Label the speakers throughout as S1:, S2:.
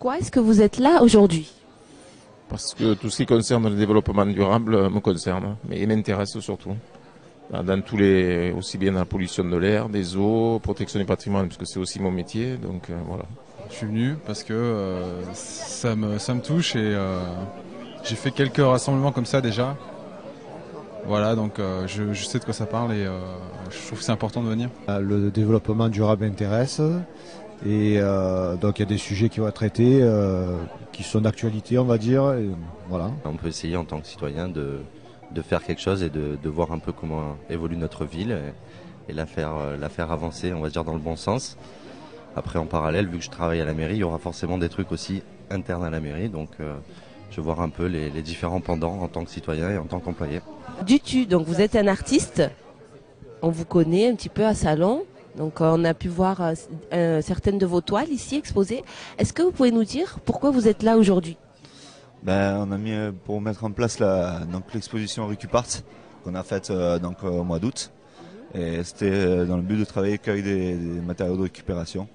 S1: Pourquoi est-ce que vous êtes là aujourd'hui?
S2: Parce que tout ce qui concerne le développement durable me concerne, mais m'intéresse surtout. Dans tous les, aussi bien dans la pollution de l'air, des eaux, protection du patrimoine, parce que c'est aussi mon métier, donc voilà.
S3: Je suis venu parce que ça me touche et j'ai fait quelques rassemblements comme ça déjà. Voilà, donc je sais de quoi ça parle et je trouve que c'est important de venir.
S4: Le développement durable m'intéresse et donc il y a des sujets qui vont être traités, qui sont d'actualité on va dire. Et, voilà.
S5: On peut essayer en tant que citoyen de faire quelque chose et de voir un peu comment évolue notre ville et la faire avancer, on va dire, dans le bon sens. Après, en parallèle, vu que je travaille à la mairie, il y aura forcément des trucs aussi internes à la mairie, donc je vais voir un peu les différents pendants en tant que citoyen et en tant qu'employé.
S1: Dutu, donc vous êtes un artiste, on vous connaît un petit peu à Salon, donc on a pu voir certaines de vos toiles ici exposées. Est-ce que vous pouvez nous dire pourquoi vous êtes là aujourd'hui?
S6: On a mis pour mettre en place l'exposition Recupart qu'on a faite au mois d'août. Et c'était dans le but de travailler qu'avec des matériaux de récupération.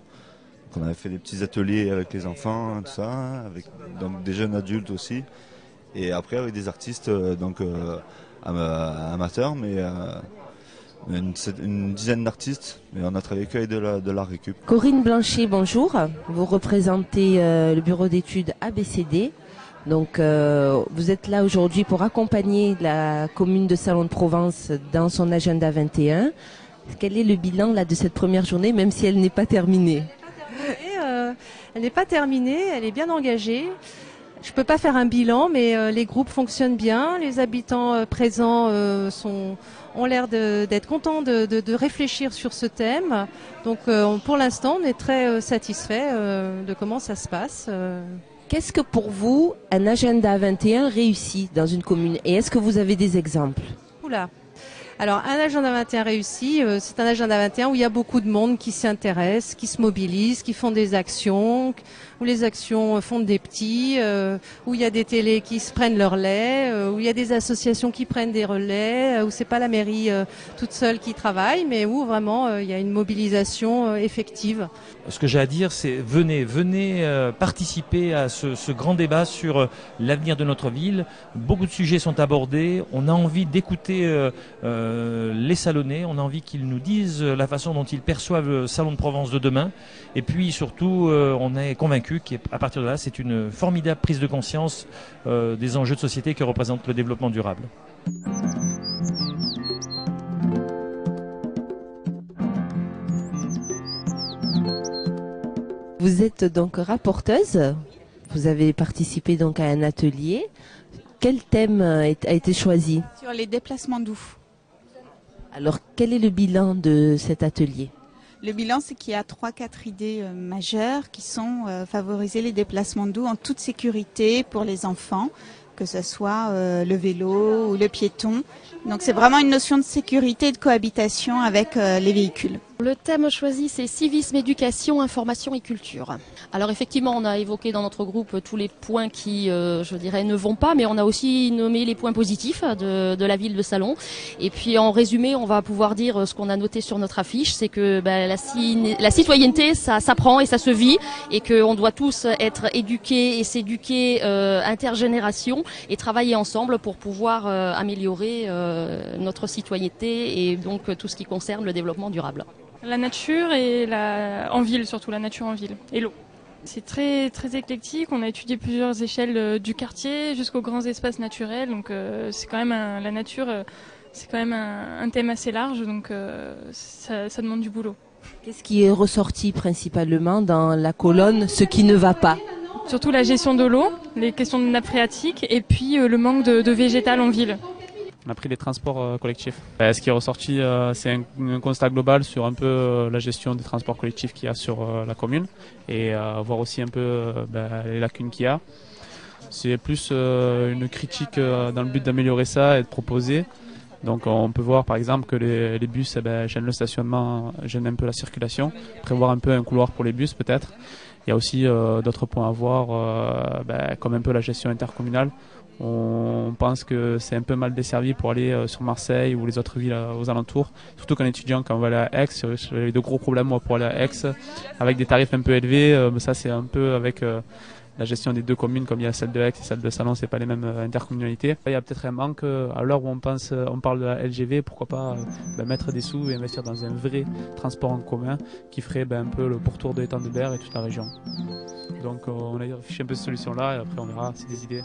S6: Donc on avait fait des petits ateliers avec les enfants, tout ça, avec donc des jeunes adultes aussi. Et après avec des artistes amateurs, mais une dizaine d'artistes. Mais on a travaillé qu'avec de la récup.
S1: Corinne Blanchet, bonjour. Vous représentez le bureau d'études ABCD. Donc vous êtes là aujourd'hui pour accompagner la commune de Salon-de-Provence dans son agenda 21. Quel est le bilan là de cette première journée, même si elle n'est pas terminée?
S7: Elle n'est pas terminée, elle est bien engagée. Je ne peux pas faire un bilan, mais les groupes fonctionnent bien. Les habitants présents ont l'air d'être contents de réfléchir sur ce thème. Donc pour l'instant, on est très satisfait de comment ça se passe.
S1: Qu'est-ce que pour vous un agenda 21 réussi dans une commune? Et est-ce que vous avez des exemples?
S7: Oula. Alors un agenda 21 réussi, c'est un agenda 21 où il y a beaucoup de monde qui s'y intéresse, qui se mobilise, qui font des actions, où les actions font des petits, où il y a des télés qui se prennent leur lait, où il y a des associations qui prennent des relais, où c'est pas la mairie toute seule qui travaille, mais où vraiment il y a une mobilisation effective.
S8: Ce que j'ai à dire, c'est venez participer à ce grand débat sur l'avenir de notre ville. Beaucoup de sujets sont abordés. On a envie d'écouter les Salonnais. On a envie qu'ils nous disent la façon dont ils perçoivent le Salon de Provence de demain. Et puis surtout, on est convaincu qu'à partir de là, c'est une formidable prise de conscience des enjeux de société que représente le développement durable.
S1: Vous êtes donc rapporteuse, vous avez participé donc à un atelier. Quel thème a été choisi?
S9: Sur les déplacements doux.
S1: Alors quel est le bilan de cet atelier?
S9: Le bilan, c'est qu'il y a 3-4 idées majeures qui sont favoriser les déplacements doux en toute sécurité pour les enfants, que ce soit le vélo ou le piéton. Donc c'est vraiment une notion de sécurité et de cohabitation avec les véhicules.
S10: Le thème choisi, c'est civisme, éducation, information et culture. Alors effectivement, on a évoqué dans notre groupe tous les points qui, je dirais, ne vont pas, mais on a aussi nommé les points positifs de la ville de Salon. Et puis en résumé, on va pouvoir dire ce qu'on a noté sur notre affiche, c'est que la citoyenneté, ça s'apprend et ça se vit, et qu'on doit tous être éduqués et s'éduquer intergénération et travailler ensemble pour pouvoir améliorer notre citoyenneté et donc tout ce qui concerne le développement durable.
S11: La nature et en ville, surtout la nature en ville et l'eau. C'est très très éclectique. On a étudié plusieurs échelles du quartier jusqu'aux grands espaces naturels. Donc c'est quand même la nature, c'est quand même un thème assez large. Donc ça demande du boulot.
S1: Qu'est-ce qui est ressorti principalement dans la colonne ce qui ne va pas?
S11: Surtout la gestion de l'eau, les questions de nappe phréatique et puis le manque de végétal en ville.
S12: On a pris les transports collectifs. Ce qui est ressorti, c'est un constat global sur un peu la gestion des transports collectifs qu'il y a sur la commune et voir aussi un peu les lacunes qu'il y a. C'est plus une critique dans le but d'améliorer ça et de proposer. Donc on peut voir par exemple que les bus gênent le stationnement, gênent un peu la circulation. Prévoir un peu un couloir pour les bus peut-être. Il y a aussi d'autres points à voir, comme un peu la gestion intercommunale. On pense que c'est un peu mal desservi pour aller sur Marseille ou les autres villes aux alentours. Surtout qu'en étudiant, quand on va aller à Aix, j'ai eu de gros problèmes moi, pour aller à Aix avec des tarifs un peu élevés. Ça c'est un peu avec la gestion des deux communes, comme il y a celle de Aix et celle de Salon, c'est pas les mêmes intercommunalités. Il y a peut-être un manque à l'heure où on parle de la LGV, pourquoi pas mettre des sous et investir dans un vrai transport en commun qui ferait un peu le pourtour de l'étang de Berre et toute la région. Donc on a réfléchi un peu cette solution-là et après on verra, c'est des idées.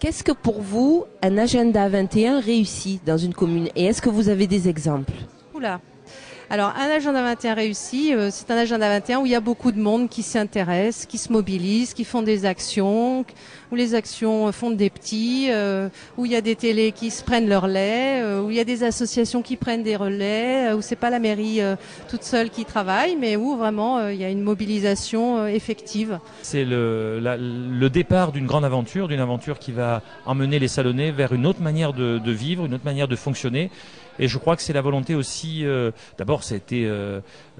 S1: Qu'est-ce que pour vous un agenda 21 réussi dans une commune? Et est-ce que vous avez des exemples?
S7: Oula. Alors, un agenda 21 réussi, c'est un agenda 21 où il y a beaucoup de monde qui s'y intéresse, qui se mobilise, qui font des actions, où les actions font des petits, où il y a des télés qui se prennent leur lait, où il y a des associations qui prennent des relais, où c'est pas la mairie toute seule qui travaille, mais où vraiment il y a une mobilisation effective.
S8: C'est le départ d'une grande aventure, d'une aventure qui va emmener les Salonnais vers une autre manière de vivre, une autre manière de fonctionner. Et je crois que c'est la volonté aussi, d'abord ça a été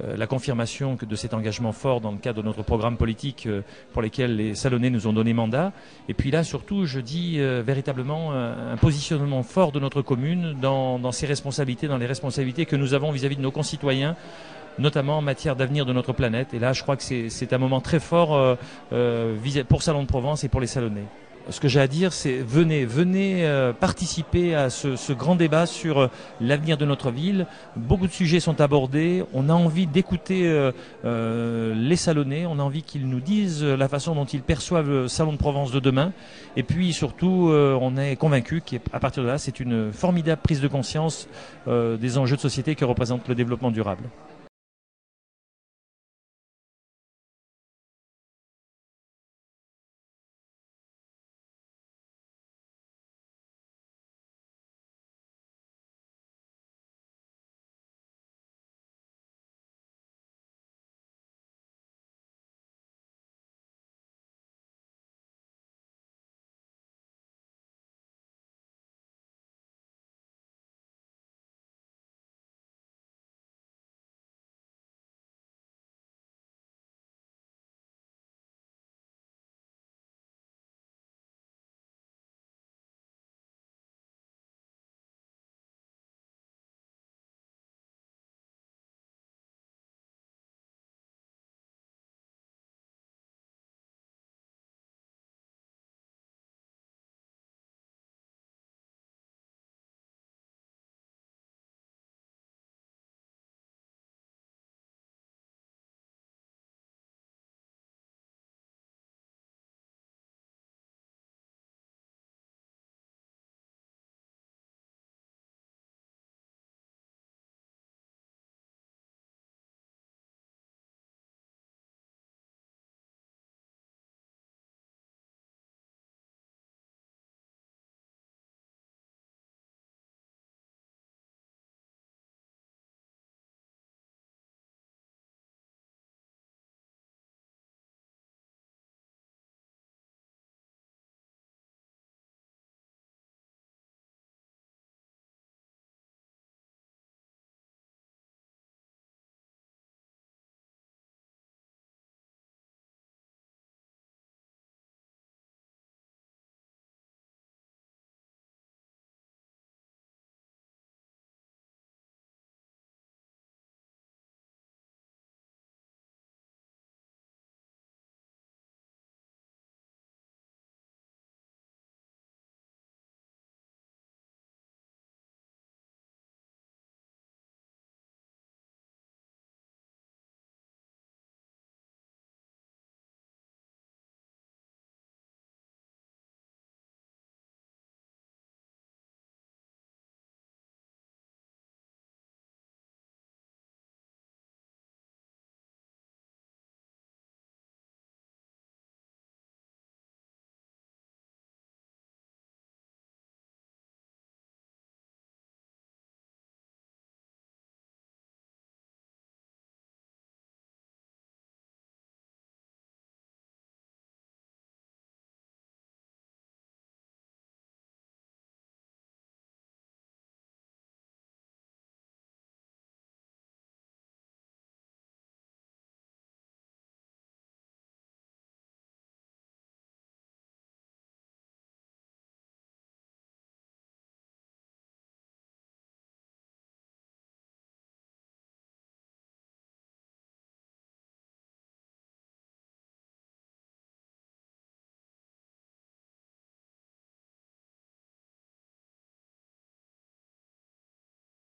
S8: la confirmation de cet engagement fort dans le cadre de notre programme politique pour lesquels les Salonnais nous ont donné mandat. Et puis là surtout je dis véritablement un positionnement fort de notre commune dans ses responsabilités, dans les responsabilités que nous avons vis-à-vis de nos concitoyens, notamment en matière d'avenir de notre planète. Et là je crois que c'est un moment très fort pour Salon de Provence et pour les Salonnais. Ce que j'ai à dire, c'est venez participer à ce grand débat sur l'avenir de notre ville. Beaucoup de sujets sont abordés. On a envie d'écouter les Salonnais. On a envie qu'ils nous disent la façon dont ils perçoivent le Salon de Provence de demain. Et puis surtout, on est convaincu qu'à partir de là, c'est une formidable prise de conscience des enjeux de société que représente le développement durable.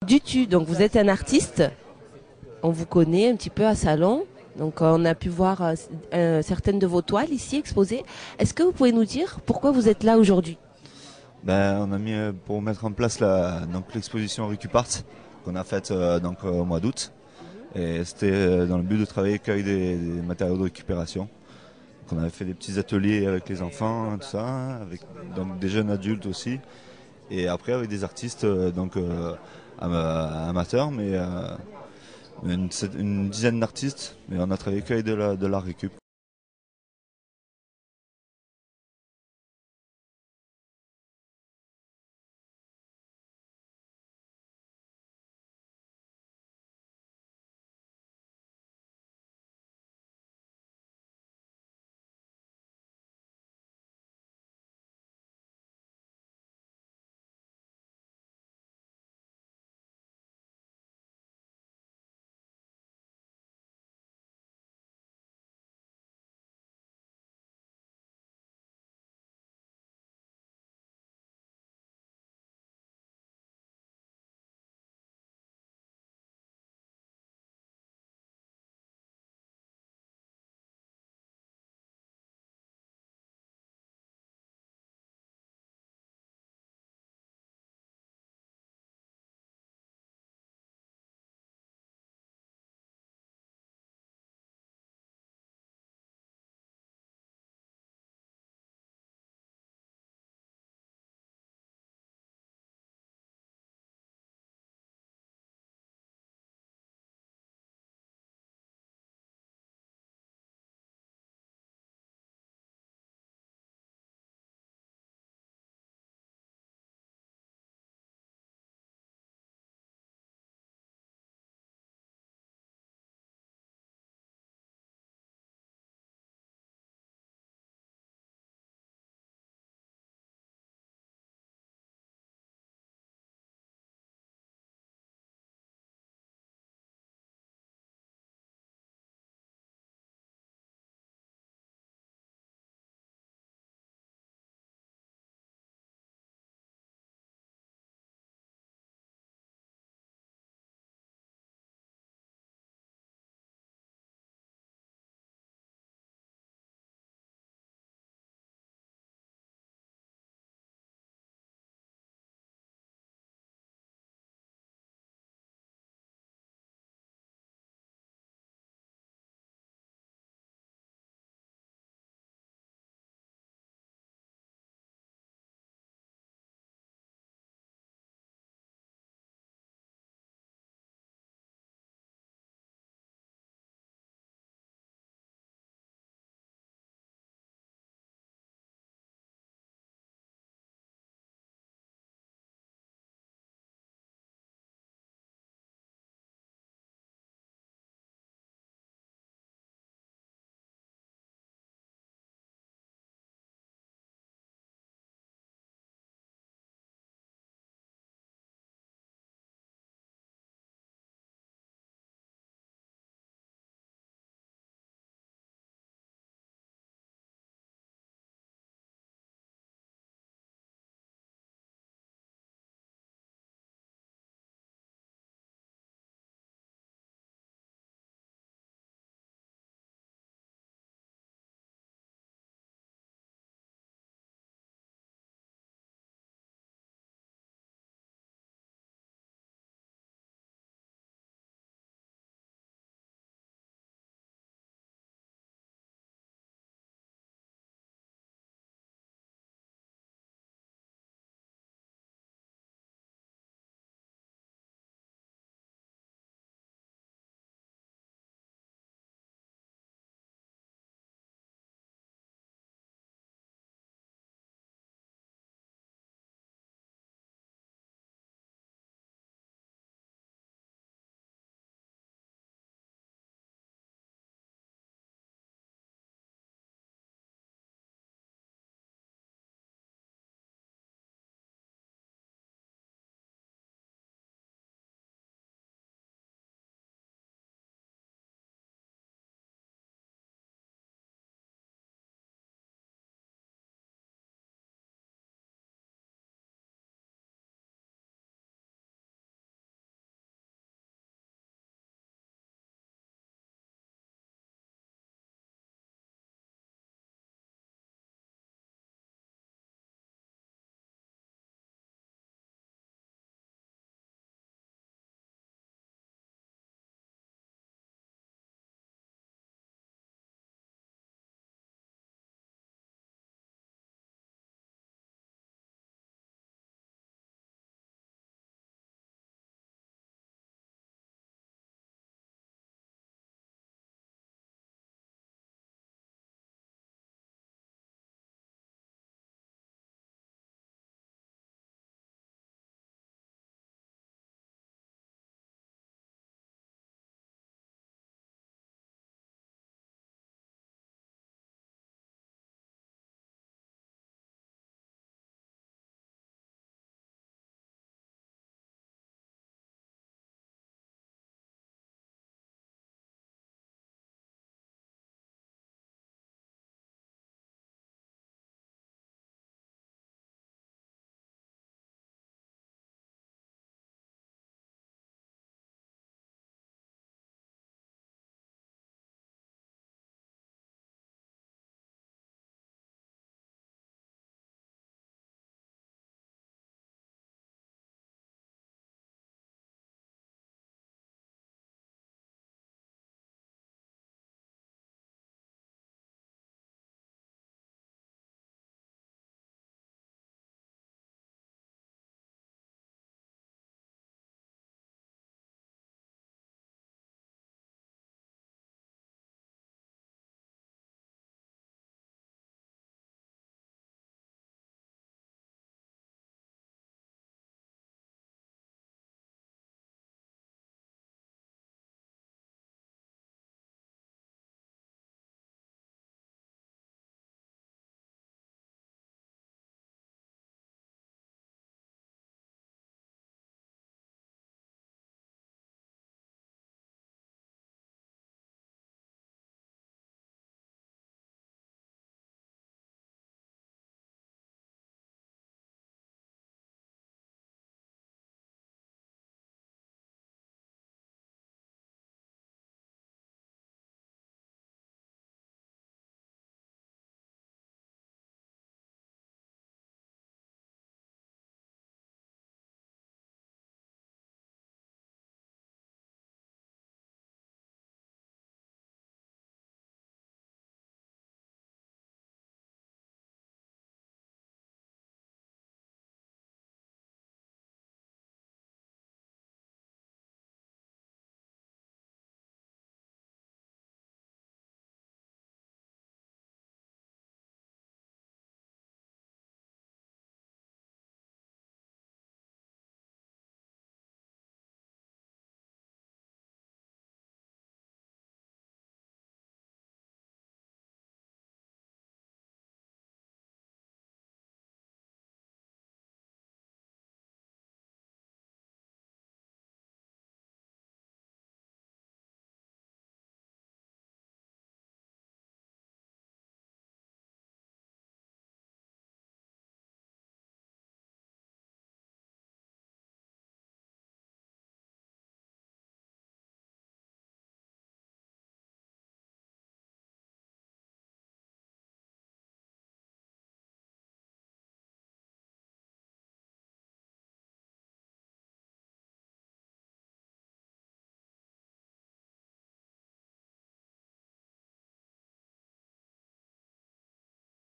S1: Dutu, donc vous êtes un artiste, on vous connaît un petit peu à Salon, donc on a pu voir certaines de vos toiles ici exposées. Est-ce que vous pouvez nous dire pourquoi vous êtes là aujourd'hui?
S6: On a mis pour mettre en place l'exposition Récupart qu'on a faite au mois d'août. Et c'était dans le but de travailler avec des matériaux de récupération. Donc on avait fait des petits ateliers avec les enfants, tout ça, avec des jeunes adultes aussi. Et après avec des artistes amateurs, mais une dizaine d'artistes. Mais on a travaillé qu'avec de la récup.